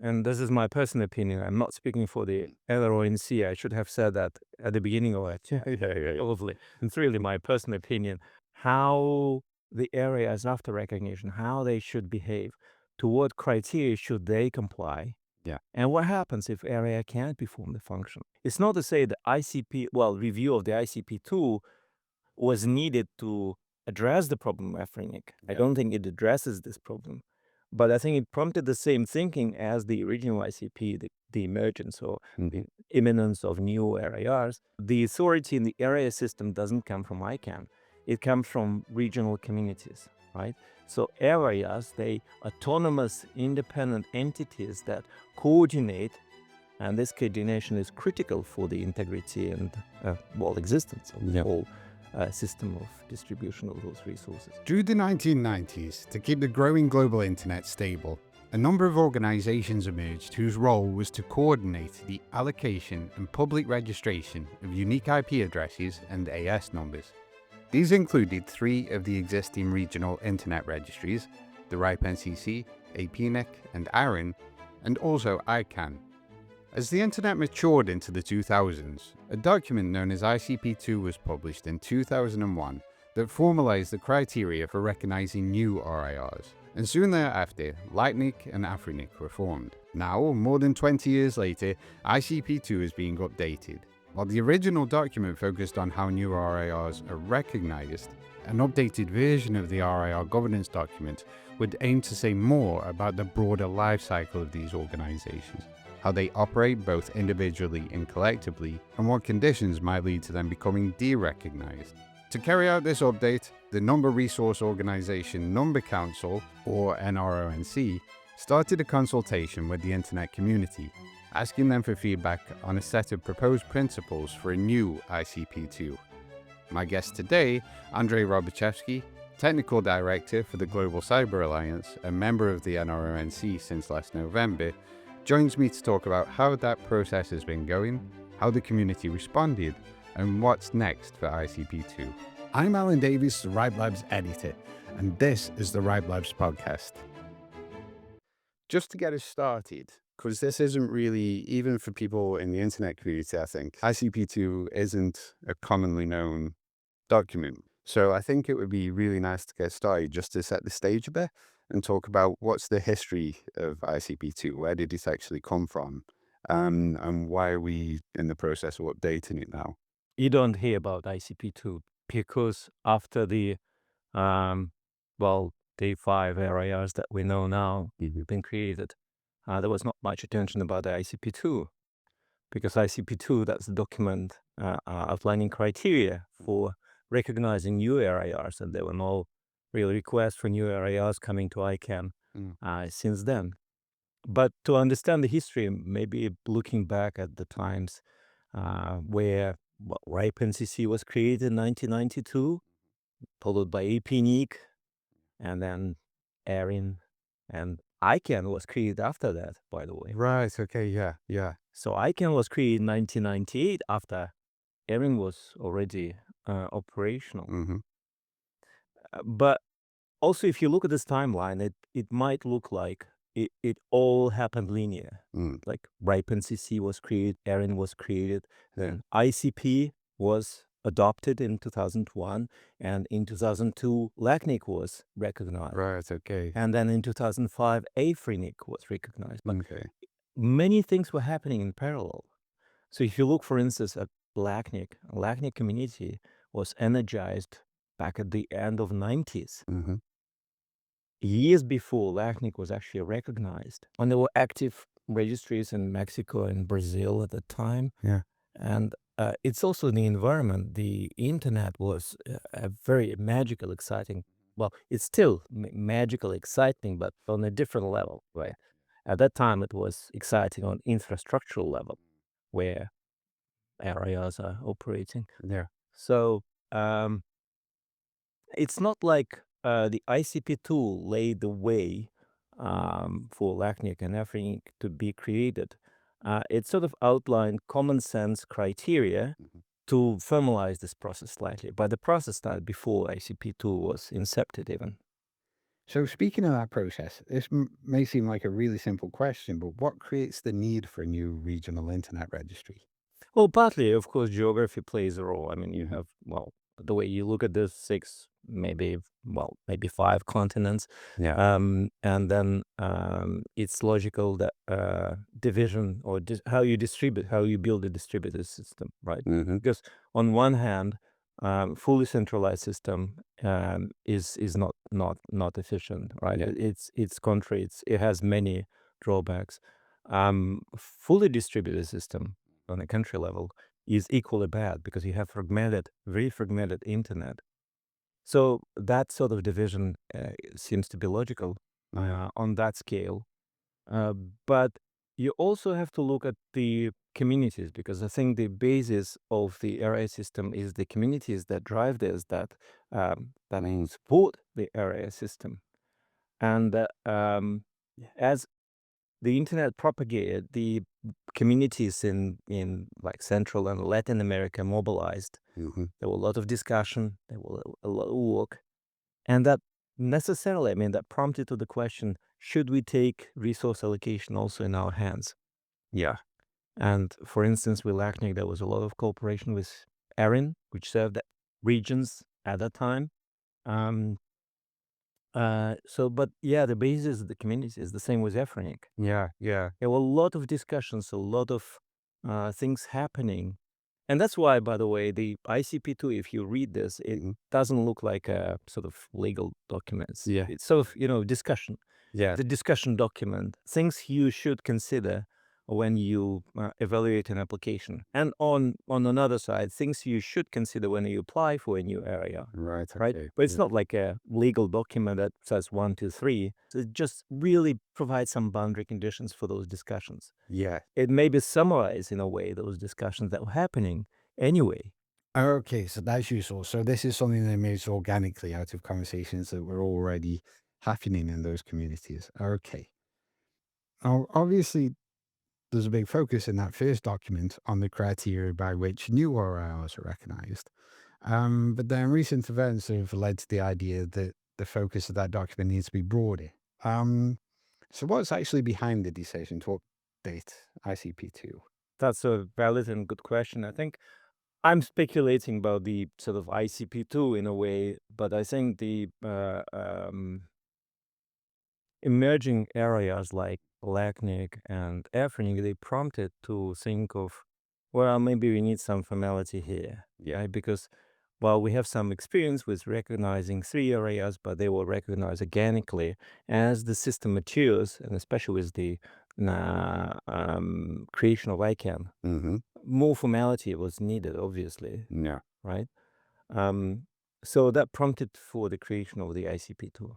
and this is my personal opinion. I'm not speaking for the NRO NC. I should have said that at the beginning of it. Probably. It's really my personal opinion. How the areas after recognition, how they should behave, to what criteria should they comply, Yeah. and what happens if area can't perform the function. It's not to say the review of the ICP-2 was needed to address the problem of Afrinic. I don't think it addresses this problem. But I think it prompted the same thinking as the original ICP, the emergence or the imminence of new RIRs. The authority in the area system doesn't come from ICANN. It comes from regional communities, right? So areas, they autonomous, independent entities that coordinate, and this coordination is critical for the integrity and existence of the whole system of distribution of those resources. Through the 1990s, to keep the growing global internet stable, a number of organizations emerged whose role was to coordinate the allocation and public registration of unique IP addresses and AS numbers. These included 3 of the existing regional internet registries, the RIPE-NCC, APNIC, and ARIN, and also ICANN. As the internet matured into the 2000s, a document known as ICP-2 was published in 2001 that formalized the criteria for recognizing new RIRs, and soon thereafter, Lightning and Afrinic were formed. Now, more than 20 years later, ICP-2 is being updated. While the original document focused on how new RIRs are recognized, an updated version of the RIR governance document would aim to say more about the broader life cycle of these organizations, how they operate both individually and collectively, and what conditions might lead to them becoming derecognized. To carry out this update, the Number Resource Organization Number Council, or NRO NC, started a consultation with the internet community, asking them for feedback on a set of proposed principles for a new ICP-2. My guest today, Andrei Robachevsky, Technical Director for the Global Cyber Alliance, a member of the NRO NC since last November, joins me to talk about how that process has been going, how the community responded, and what's next for ICP-2. I'm Alan Davies, the RIPE Labs editor, and this is the RIPE Labs podcast. Just to get us started, because this isn't really, even for people in the internet community, I think, ICP-2 isn't a commonly known document. So I think it would be really nice to get started just to set the stage a bit and talk about what's the history of ICP-2, where did it actually come from, and why are we in the process of updating it now? You don't hear about ICP-2 because after the the 5 RIRs that we know now have been created, there was not much attention about the ICP-2, because ICP-2, that's the document outlining criteria for recognizing new RIRs, and there were no real requests for new RIRs coming to ICANN since then. But to understand the history, maybe looking back at the times where RIPE-NCC was created in 1992, followed by APNIC, and then ARIN, and ICANN was created after that, by the way. Right, okay, yeah. So ICANN was created in 1998 after ARIN was already operational. But also, if you look at this timeline, it might look like it all happened linear. Like RIPE-NCC was created, ARIN was created, then ICP was adopted in 2001, and in 2002, LACNIC was recognized. Right, okay. And then in 2005, AFRINIC was recognized. But Okay. many things were happening in parallel. So if you look, for instance, at LACNIC community was energized back at the end of 90s. Years before LACNIC was actually recognized. And there were active registries in Mexico and Brazil at the time. Yeah. And it's also the environment. The internet was a very magical, exciting. Well, it's still magical, exciting, but on a different level, right? At that time, it was exciting on infrastructural level, where areas are operating. Yeah. So it's not like the ICP-2 laid the way for LACNIC and AFRINIC to be created. It sort of outlined common sense criteria to formalize this process slightly. But the process started before ICP-2 was incepted even. So, speaking of that process, this may seem like a really simple question, but what creates the need for a new regional internet registry? Well, partly, of course, geography plays a role. I mean, you Hmm. have, well, the way you look at this, six, maybe, well, maybe five continents. Yeah. And then it's logical that division or how you distribute, how you build a distributed system, right? Hmm. Because on one hand, fully centralized system is not efficient, right? Yeah. It's contrary. It has many drawbacks. Fully distributed system on a country level is equally bad because you have very fragmented internet. So that sort of division seems to be logical Yeah. on that scale. Uh, but you also have to look at the communities because I think the basis of the area system is the communities that drive this, that support the area system. And as the internet propagated, the communities in like Central and Latin America mobilized. Hmm. There were a lot of discussion, there were a lot of work, and that necessarily, I mean, that prompted to the question: should we take resource allocation also in our hands? Yeah. And for instance, with LACNIC, there was a lot of cooperation with ERIN, which served the regions at that time. Um, but yeah, the basis of the community is the same with Efronic. Yeah. Yeah. There were a lot of discussions, a lot of things happening. And that's why, by the way, the ICP-2, if you read this, it Hmm. doesn't look like a sort of legal documents. Yeah. It's sort of, discussion. Yeah. The discussion document, things you should consider when you evaluate an application. And on another side, things you should consider when you apply for a new area, Right. right? Okay. But it's Yeah. not like a legal document that says one, two, three. So it just really provides some boundary conditions for those discussions. Yeah. It maybe summarize in a way those discussions that were happening anyway. Okay, so that's useful. So this is something that emerged organically out of conversations that were already happening in those communities. Okay. Now, obviously, there's a big focus in that first document on the criteria by which new RIRs are recognized. But then recent events have led to the idea that the focus of that document needs to be broader. Um, so what's actually behind the decision to update ICP-2? That's a valid and good question. I think I'm speculating about the sort of ICP-2 in a way, but I think the emerging areas like LACNIC and Efronic, they prompted to think of, well, maybe we need some formality here, yeah, because well, we have some experience with recognizing three areas, but they will recognize organically as the system matures, and especially with the creation of ICANN. Mm-hmm. More formality was needed, obviously, Yeah. right? Um, so that prompted for the creation of the ICP-2.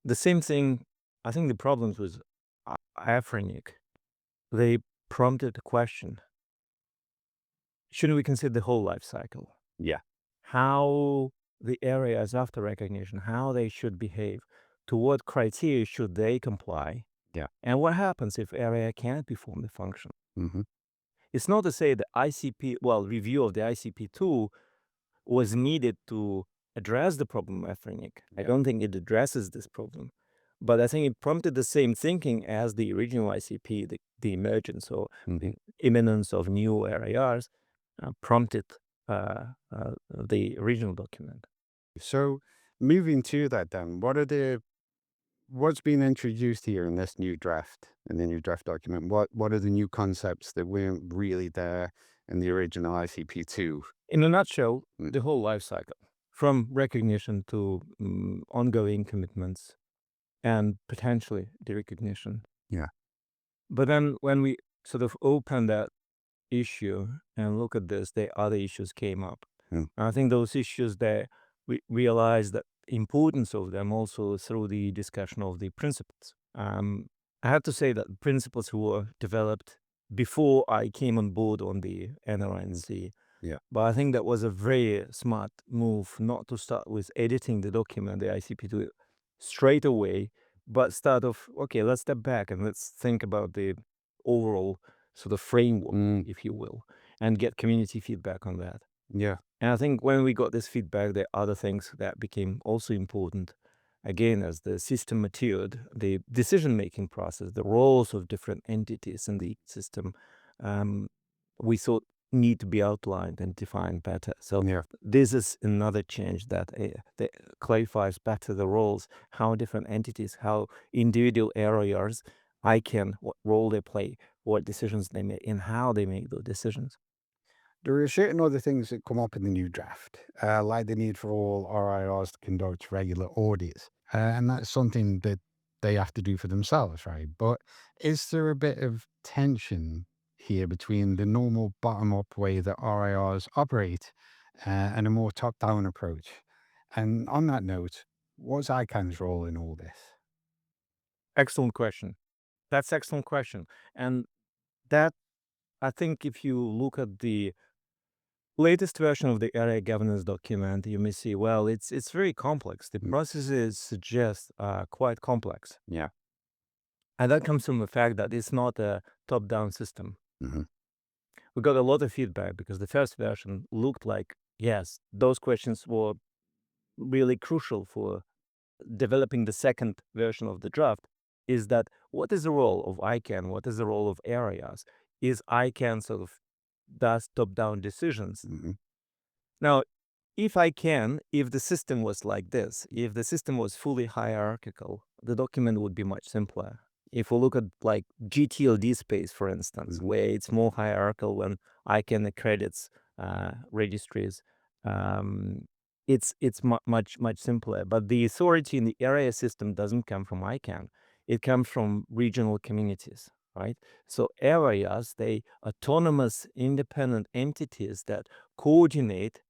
The same thing, I think the problems with Afrinic, they prompted the question, shouldn't we consider the whole life cycle? Yeah. How the areas after recognition, how they should behave, to what criteria should they comply, Yeah. and what happens if area can't perform the function? Mm-hmm. It's not to say the review of the ICP-2 was needed to address the problem of Afrinic. I Yeah. don't think it addresses this problem. But I think it prompted the same thinking as the original ICP, the emergence or Mm-hmm. the imminence of new RIRs prompted the original document. So moving to that then, what's been introduced here in this new draft, in the new draft document? What are the new concepts that weren't really there in the original ICP-2? In a nutshell, Mm. the whole life cycle, from recognition to ongoing commitments and potentially the recognition. Yeah. But then when we sort of open that issue and look at this, the other issues came up. Mm. I think those issues that we realized that importance of them also through the discussion of the principles. I have to say that principles were developed before I came on board on the NRO NC. Yeah. But I think that was a very smart move not to start with editing the document, the ICP-2, straight away, but start off, okay, let's step back and let's think about the overall sort of framework, Mm. if you will, and get community feedback on that. Yeah. And I think when we got this feedback, there are other things that became also important. again, as the system matured, the decision-making process, the roles of different entities in the system, we thought need to be outlined and defined better. So Yeah. this is another change that clarifies better the roles, how different entities, how individual areas, what role they play, what decisions they make, and how they make those decisions. There are certain other things that come up in the new draft, like the need for all RIRs to conduct regular audits. And that's something that they have to do for themselves, right? But is there a bit of tension here between the normal bottom up way that RIRs operate and a more top down approach? And on that note, what's ICANN's role in all this? Excellent question. That's excellent question. And that, I think if you look at the latest version of the area governance document, you may see, well, it's very complex. The processes suggest quite complex. Yeah. And that comes from the fact that it's not a top-down system. Hmm. We got a lot of feedback because the first version looked like, yes, those questions were really crucial for developing the second version of the draft. Is that what is the role of ICANN? What is the role of areas? Is ICANN sort of does top-down decisions? Hmm. Now, if the system was like this, if the system was fully hierarchical, the document would be much simpler. If we look at like GTLD space, for instance, Mhm. where it's more hierarchical when ICANN accredits registries, um, much simpler. But the authority in the area system doesn't come from ICANN; it comes from regional communities, right? So areas, they autonomous, independent entities that coordinate,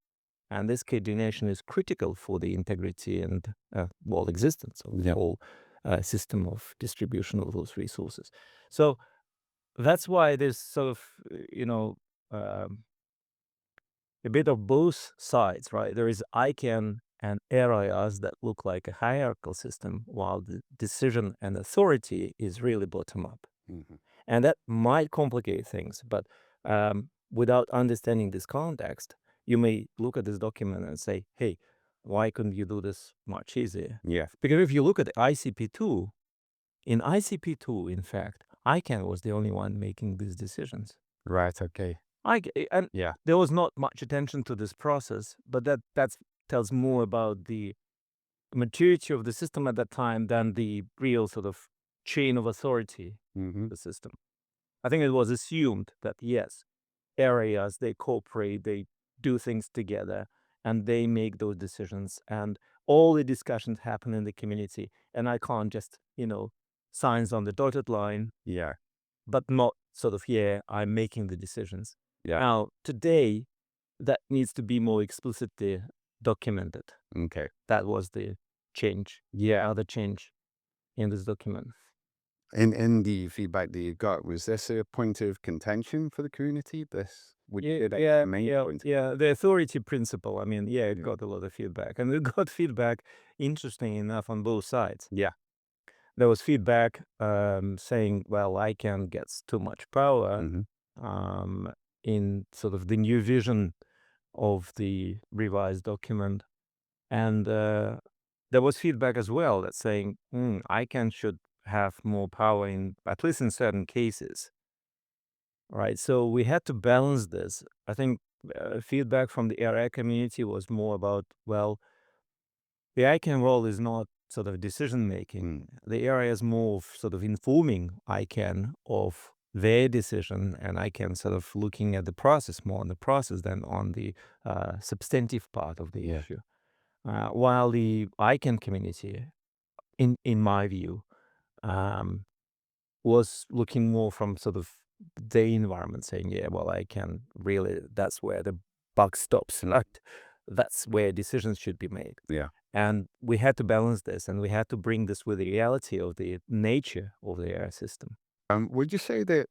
and this coordination is critical for the integrity and existence of the whole system of distribution of those resources. So that's why there's sort of, um, a bit of both sides, right? There is ICANN and areas that look like a hierarchical system, while the decision and authority is really bottom up. Mhm. And that might complicate things, but without understanding this context, you may look at this document and say, hey, why couldn't you do this much easier? Yeah. Because if you look at ICP-2, in ICP-2, in fact, ICANN was the only one making these decisions. Right. Okay. And Yeah. there was not much attention to this process, but that tells more about the maturity of the system at that time than the real sort of chain of authority Hmm. of the system. I think it was assumed that yes, areas, they cooperate, they do things together, and they make those decisions, and all the discussions happen in the community. And I can't just, signs on the dotted line, Yeah. but not sort of, yeah, I'm making the decisions. Yeah. Now, today, that needs to be more explicitly documented. Okay. That was the change, Yeah. other change in this document. In the feedback that you got, was this a point of contention for the community? This would Yeah, you say that's yeah, the main yeah, point? yeah. The authority principle. I mean, yeah, it Yeah. got a lot of feedback, and it got feedback, interesting enough, on both sides. Yeah. There was feedback saying, "Well, ICANN gets too much power Hmm. um, in sort of the new vision of the revised document," and there was feedback as well that's saying, "ICANN should have more power in at least in certain cases." Right. So we had to balance this. I think feedback from the AI community was more about, well, the ICANN role is not sort of decision making. The area is more of sort of informing ICANN of their decision, and ICANN sort of looking at the process, more on the process than on the substantive part of the Yeah. issue. While the ICANN community, in my view, um, was looking more from sort of the environment, saying, yeah, well, I can really, that's where the buck stops, right? That's where decisions should be made. Yeah. And we had to balance this, and we had to bring this with the reality of the nature of the air system. Would you say that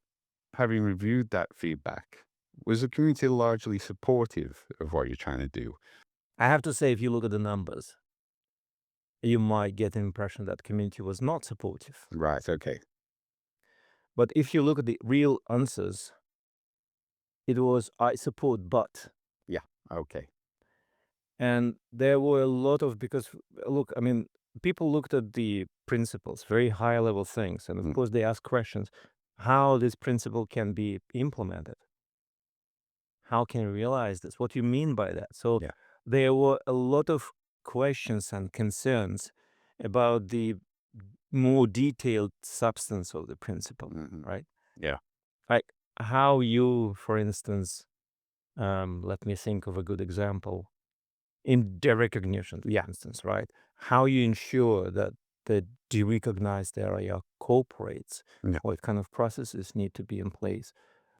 having reviewed that feedback, was the community largely supportive of what you're trying to do? I have to say, if you look at the numbers, you might get the impression that community was not supportive. Right. Okay. But if you look at the real answers, it was I support, but. Yeah. Okay. And there were a lot of, because look, I mean, people looked at the principles, very high level things, and of Mm. course they ask questions, how this principle can be implemented. How can we realize this? What do you mean by that? So Yeah. there were a lot of questions and concerns about the more detailed substance of the principle, Mhm. right? Yeah. Like how you, for instance, let me think of a good example. In derecognition, for instance, right? How you ensure that the derecognized area cooperates, Yeah. what kind of processes need to be in place.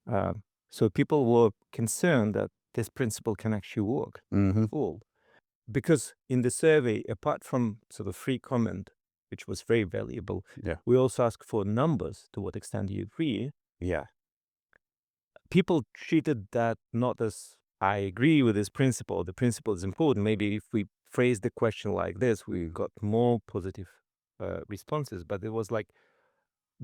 Um, so people were concerned that this principle can actually work Mhm. full. Because in the survey, apart from sort of free comment, which was very valuable, Yeah. we also asked for numbers, to what extent do you agree. Yeah. People treated that not as, I agree with this principle, the principle is important. Maybe if we phrase the question like this, we got more positive responses. But it was like,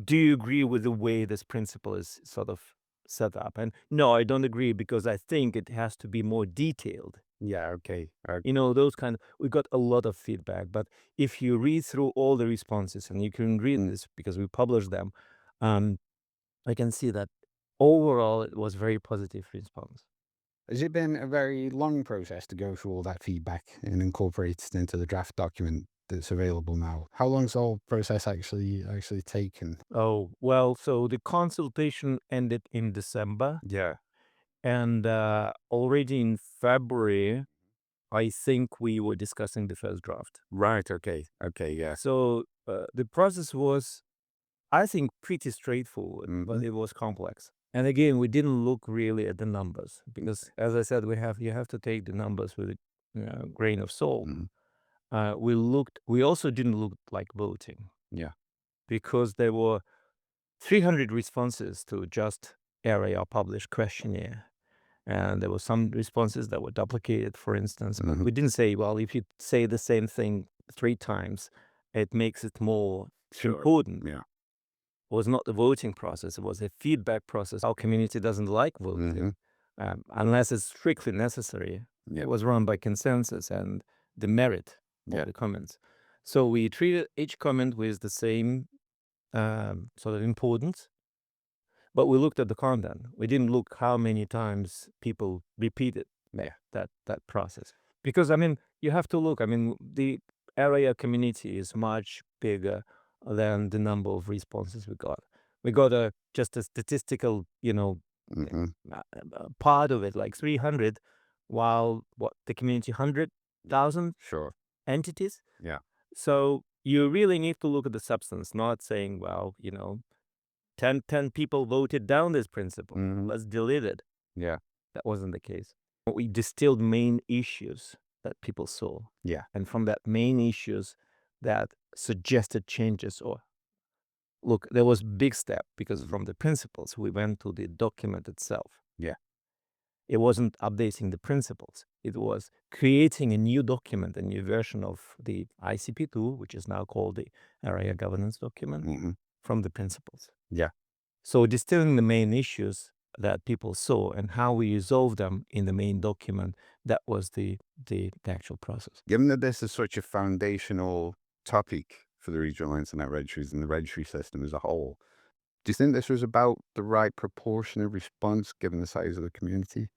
do you agree with the way this principle is sort of set up? And no, I don't agree because I think it has to be more detailed. Yeah. Okay. You know, those kind of, we got a lot of feedback. But if you read through all the responses, and you can read this because we published them, I can see that overall it was very positive response. Has it been a very long process to go through all that feedback and incorporate it into the draft document that's available now? How long's the whole process actually taken? Oh, well, so the consultation ended in December, Yeah. and already in February, I think we were discussing the first draft. Right. Okay. Okay. Yeah. So the process was, I think, pretty straightforward, but Mhm. it was complex. And again, we didn't look really at the numbers because, as I said, you have to take the numbers with a grain of salt. Mhm. We also didn't look like voting Yeah. because there were 300 responses to just area published questionnaire. And there were some responses that were duplicated, for instance. But Mhm. we didn't say, well, if you say the same thing 3 times, it makes it more Sure. important. Yeah. It was not the voting process, it was a feedback process. Our community doesn't like voting Mhm. unless it's strictly necessary. Yeah. It was run by consensus and the merit Yeah. of the comments. So we treated each comment with the same sort of importance, but we looked at the content. We didn't look how many times people repeated Yeah. that process. Because, I mean, you have to look, I mean, the area community is much bigger than the number of responses we got. We got just a statistical, Mhm. part of it, like 300, while what the community 100,000 Sure. entities. Yeah. So you really need to look at the substance, not saying, well, 10 people voted down this principle. Mhm. Let's delete it. Yeah. That wasn't the case. We distilled main issues that people saw. Yeah. And from that main issues that suggested changes, or look, there was big step because from the principles, we went to the document itself. Yeah. It wasn't updating the principles. It was creating a new document, a new version of the ICP-2, which is now called the Area Governance Document, Mhm. from the principles. Yeah. So distilling the main issues that people saw and how we resolve them in the main document, that was the actual process. Given that this is such a foundational topic for the regional internet registries and the registry system as a whole, do you think this was about the right proportion of response given the size of the community?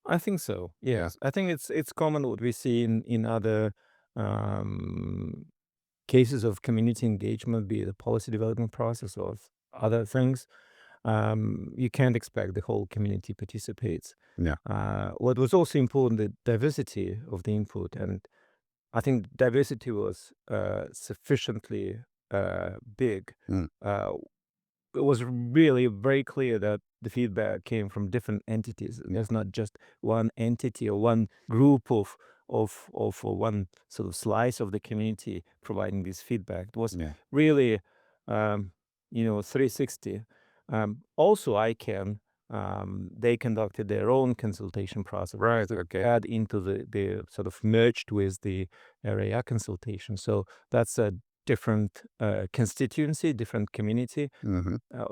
I think so. Yeah. Yes, I think it's common what we see in other um, cases of community engagement, be it the policy development process or other things. You can't expect the whole community participates. Yeah. What was also important, the diversity of the input, and I think diversity was sufficiently big. Mm. It was really very clear that the feedback came from different entities. There's not just one entity or one group of or one sort of slice of the community providing this feedback. It was Yeah. really 360. Also, ICANN, they conducted their own consultation process. Right. Okay. Add into the sort of merged with the area consultation. So that's a different constituency, different community. Mhm. Uh,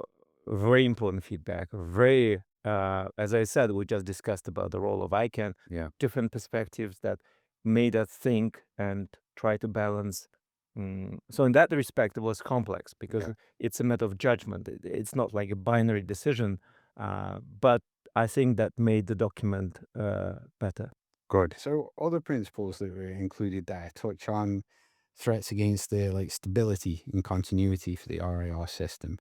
Very important feedback. Very, as I said, we just discussed about the role of ICANN. Yeah. Different perspectives that made us think and try to balance So in that respect, it was complex because Yeah. it's a matter of judgment. It's not like a binary decision, but I think that made the document better. Good. So other principles that were included there touch on threats against the stability and continuity for the RIR system.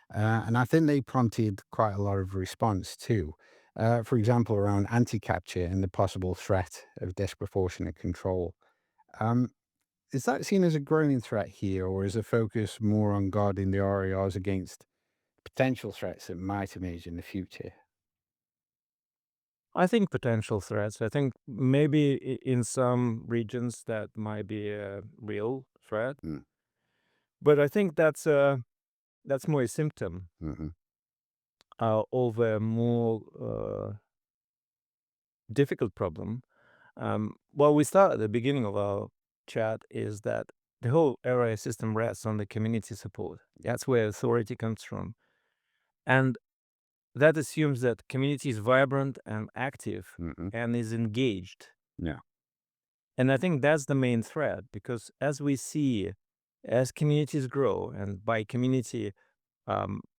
And I think they prompted quite a lot of response too. For example, around anti-capture and the possible threat of disproportionate control. Um, is that seen as a growing threat here, or is the focus more on guarding the RIRs against potential threats that might emerge in the future? I think potential threats. I think maybe in some regions that might be a real threat, Mm, but I think that's more a symptom hmm of a more difficult problem. What we start at the beginning of our chat is that the whole area system rests on the community support. That's where authority comes from, and that assumes that community is vibrant and active hmm and is engaged. Yeah. And I think that's the main threat because as we see, as communities grow, and by community,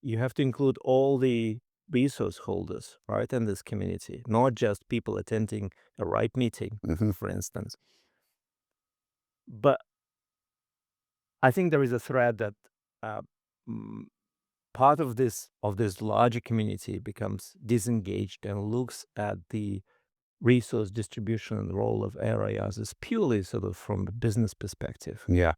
you have to include all the resource holders, right, in this community, not just people attending a RIPE meeting, hmm for instance. But I think there is a threat that uh, mm, part of this larger community becomes disengaged and looks at the resource distribution and role of areas as purely sort of from a business perspective. Yeah.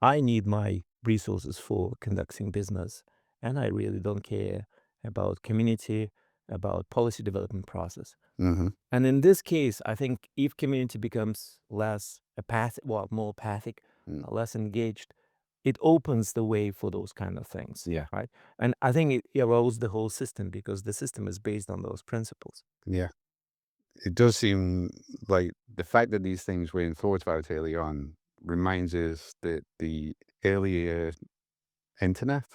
I need my resources for conducting business, and I really don't care about community, about policy development process. hmm And in this case, I think if community becomes less apathic, well, more apathic, Mm. less engaged, it opens the way for those kind of things, Yeah. right? And I think it erodes the whole system because the system is based on those principles. Yeah. It does seem like the fact that these things weren't thought about early on reminds us that the earlier internet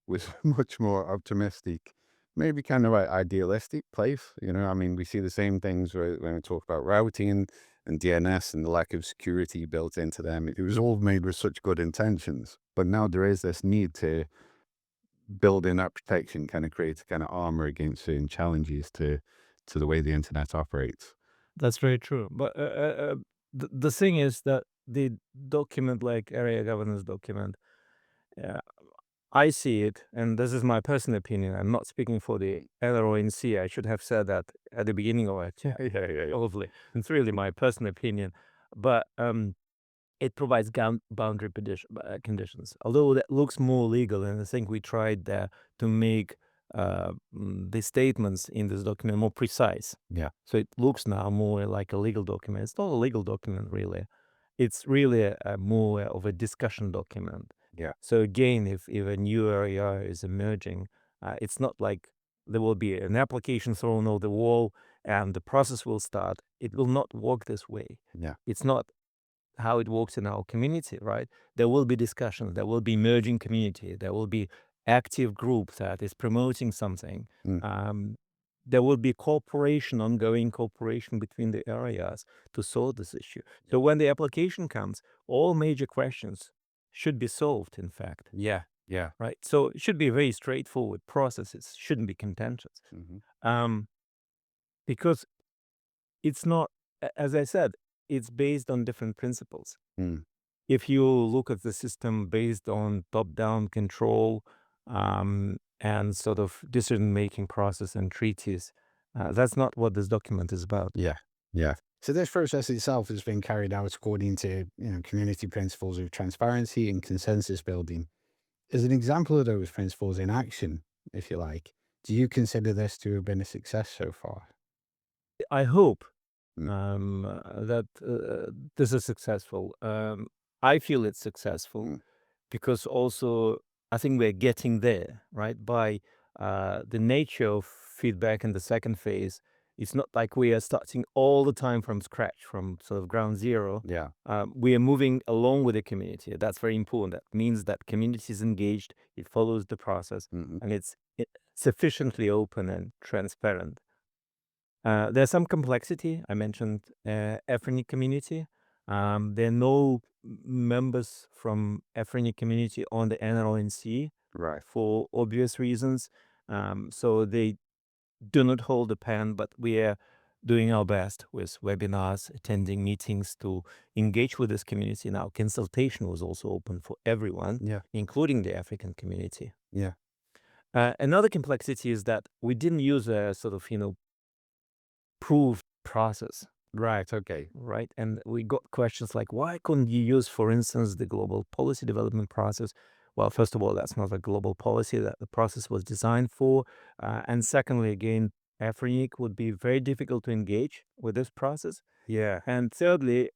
was much more optimistic, maybe kind of like idealistic place. I mean, we see the same things when we talk about routing and DNS and the lack of security built into them. It was all made with such good intentions, but now there is this need to build in that protection, kind of create a kind of armor against certain challenges to the way the internet operates. That's very true. But the thing is that the document, like area governance document, uh, I see it, and this is my personal opinion. I'm not speaking for the NRO NC. I should have said that at the beginning of it. Yeah. Probably. It's really my personal opinion. But it provides boundary conditions. Although that looks more legal, and I think we tried to make the statements in this document more precise. Yeah. So it looks now more like a legal document. It's not a legal document, really. It's really more of a discussion document. Yeah. So again, if a new area is emerging, it's not like there will be an application thrown over the wall and the process will start. It will not work this way. Yeah. It's not how it works in our community, right? There will be discussions, there will be emerging community, there will be active group that is promoting something. Mm. Um, there will be cooperation, ongoing cooperation between the areas to solve this issue. So when the application comes, all major questions should be solved, in fact, Yeah. Yeah. right? So it should be a very straightforward process. It shouldn't be contentious. hmm Um, because it's not, as I said, it's based on different principles. Mm. If you look at the system based on top-down control and sort of decision-making process and treaties, that's not what this document is about. Yeah. Yeah. So this process itself has been carried out according to community principles of transparency and consensus building. As an example of those principles in action, if you like, do you consider this to have been a success so far? I hope Mm. that this is successful. I feel it's successful Mm. because also I think we're getting there, right? By the nature of feedback in the second phase, it's not like we are starting all the time from scratch, from sort of ground zero. Yeah. We are moving along with the community. That's very important. That means that community is engaged, it follows the process, hmm and it's sufficiently open and transparent. There's some complexity. I mentioned ethnic community. There are no members from African community on the NRO NC Right. for obvious reasons. So they do not hold a pen, but we are doing our best with webinars, attending meetings to engage with this community. Now, consultation was also open for everyone, Yeah. including the African community. Yeah. Another complexity is that we didn't use a sort of, proved process, Right. Okay. right? And we got questions like, why couldn't you use, for instance, the global policy development process? Well, first of all, that's not a global policy that the process was designed for. And secondly, again, Afrinic would be very difficult to engage with this process. Yeah. And thirdly,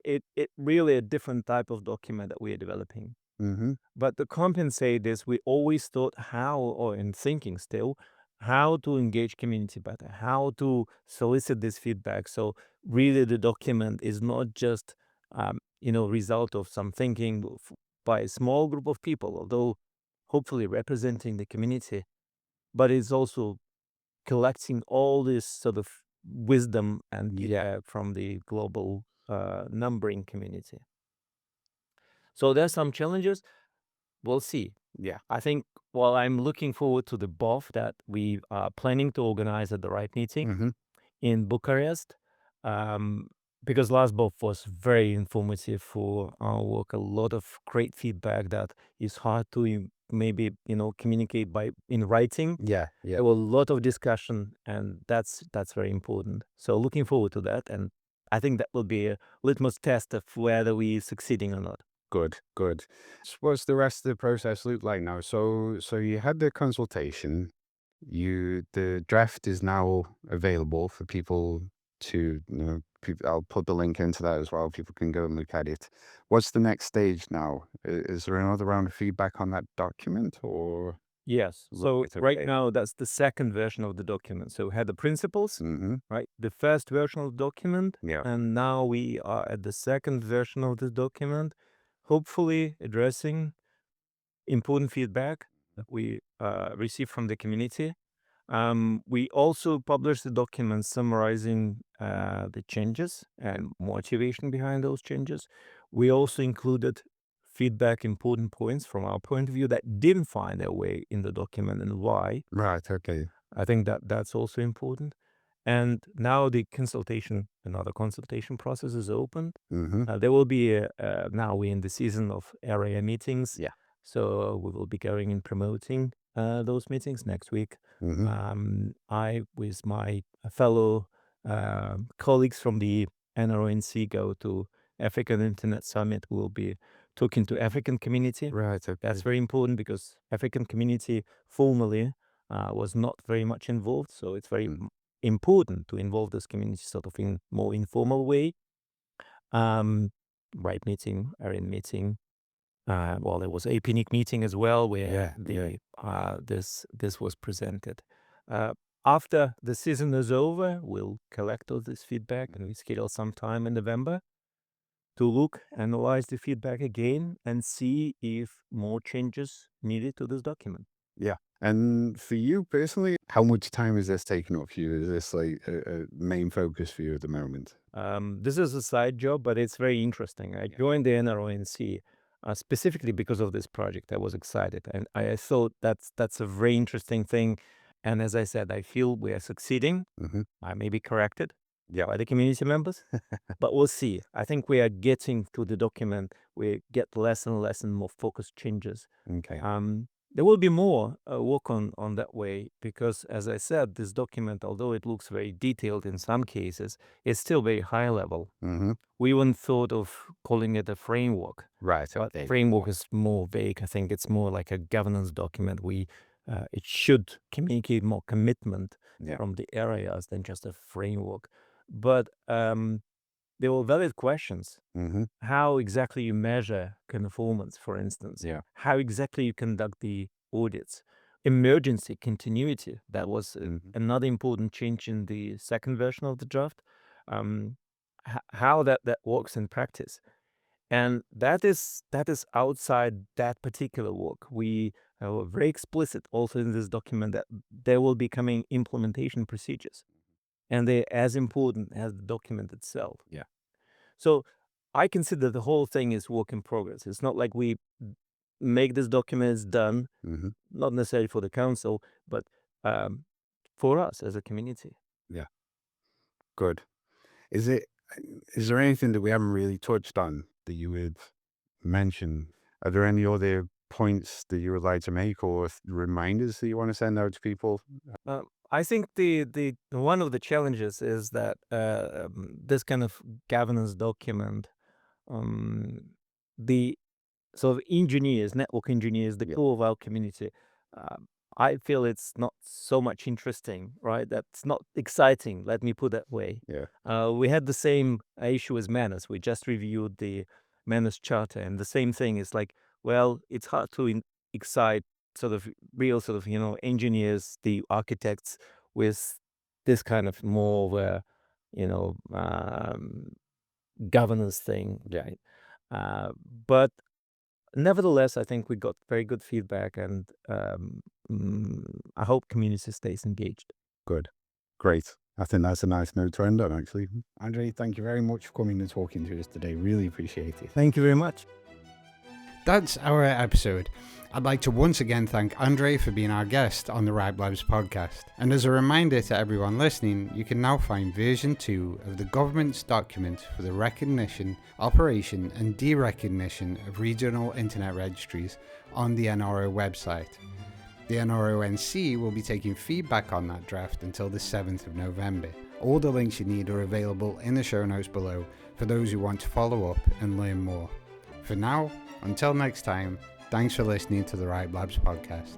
it really a different type of document that we are developing. Mm-hmm. But to compensate this, we always thought how, or in thinking still, how to engage community better, how to solicit this feedback. So really the document is not just, result of some thinking by a small group of people, although hopefully representing the community, but it's also collecting all this sort of wisdom and feedback from the global numbering community. So there's some challenges. We'll see. Yeah. I think, well, I'm looking forward to the BOF that we are planning to organize at the right meeting Mm-hmm. in Bucharest, um, because last BOF was very informative for our work. A lot of great feedback that is hard to maybe communicate by in writing. Yeah. Yeah. There was a lot of discussion, and that's very important. So looking forward to that, and I think that will be a litmus test of whether we succeeding or not. Good. Good. So what's the rest of the process look like now? So you had the consultation. The draft is now available for people to, I'll put the link into that as well. People can go and look at it. What's the next stage now? Is there another round of feedback on that document or? Yes. So Right. right Okay. now, that's the second version of the document. So we had the principles, Mm-hmm. right? The first version of the document, Yeah. and now we are at the second version of the document, hopefully addressing important feedback that we receive from the community. We also published the document summarizing the changes and motivation behind those changes. We also included feedback, important points from our point of view that didn't find their way in the document and why. Right. Okay. I think that that's also important. And now the consultation, another consultation process is open. Mm-hmm. There will be now we're in the season of area meetings, Yeah. so we will be going and promoting those meetings next week. Mm-hmm. I, with my fellow colleagues from the NRO NC, go to African Internet Summit. We'll be talking to African community. Right. Okay. That's very important because African community formally was not very much involved, so it's very important to involve this community sort of in more informal way. Right meeting, Erin meeting. Well, there was a PNIC meeting as well where this was presented. After the season is over, we'll collect all this feedback and we schedule some time in November to look, analyze the feedback again, and see if more changes needed to this document. Yeah. And for you personally, how much time is this taking up for you? Is this like a main focus for you at the moment? This is a side job, but it's very interesting. I joined the NRO NC specifically because of this project. I was excited, and I thought that's a very interesting thing. And as I said, I feel we are succeeding. Mm-hmm. I may be corrected Yeah. by the community members, but we'll see. I think we are getting to the document. We get less and less and more focused changes. Okay. There will be more work on that way because, as I said, this document, although it looks very detailed in some cases, is still very high level. Mm-hmm. We even thought of calling it a framework, Right. but Okay. framework is more vague. I think it's more like a governance document. It should communicate more commitment Yeah. from the areas than just a framework. But there were valid questions. Mm-hmm. How exactly you measure conformance, for instance? Yeah. How exactly you conduct the audits? Emergency continuity, that was another important change in the second version of the draft. Um, how that works in practice. And that is outside that particular work. We were very explicit also in this document that there will be coming implementation procedures, and they're as important as the document itself. Yeah. So I consider the whole thing is work in progress. It's not like we make this document, it's done, Mm-hmm. not necessarily for the council, but for us as a community. Yeah. Good. Is there anything that we haven't really touched on that you would mention? Are there any other points that you would like to make, or reminders that you want to send out to people? I think the one of the challenges is that this kind of governance document, um, the sort of engineers, network engineers, the Yeah. core of our community, I feel it's not so much interesting, right? That's not exciting. Let me put that way. Yeah. We had the same issue as Manus. We just reviewed the Manus Charter, and the same thing is like, well, it's hard to excite sort of real sort of engineers, the architects, with this kind of more of a you know um, governance thing, Yeah. right? But nevertheless, I think we got very good feedback, and I hope community stays engaged. Good. Great. I think that's a nice note to end on, actually. Andrei, thank you very much for coming and talking to us today. Really appreciate it. Thank you very much. That's our episode. I'd like to once again thank Andrei for being our guest on the RIRE Labs podcast. And as a reminder to everyone listening, you can now find version 2 of the government's document for the recognition, operation and derecognition of regional internet registries on the NRO website. The NRO NC will be taking feedback on that draft until the 7th of November. All the links you need are available in the show notes below for those who want to follow up and learn more. For now, until next time, thanks for listening to the RIRE Labs podcast.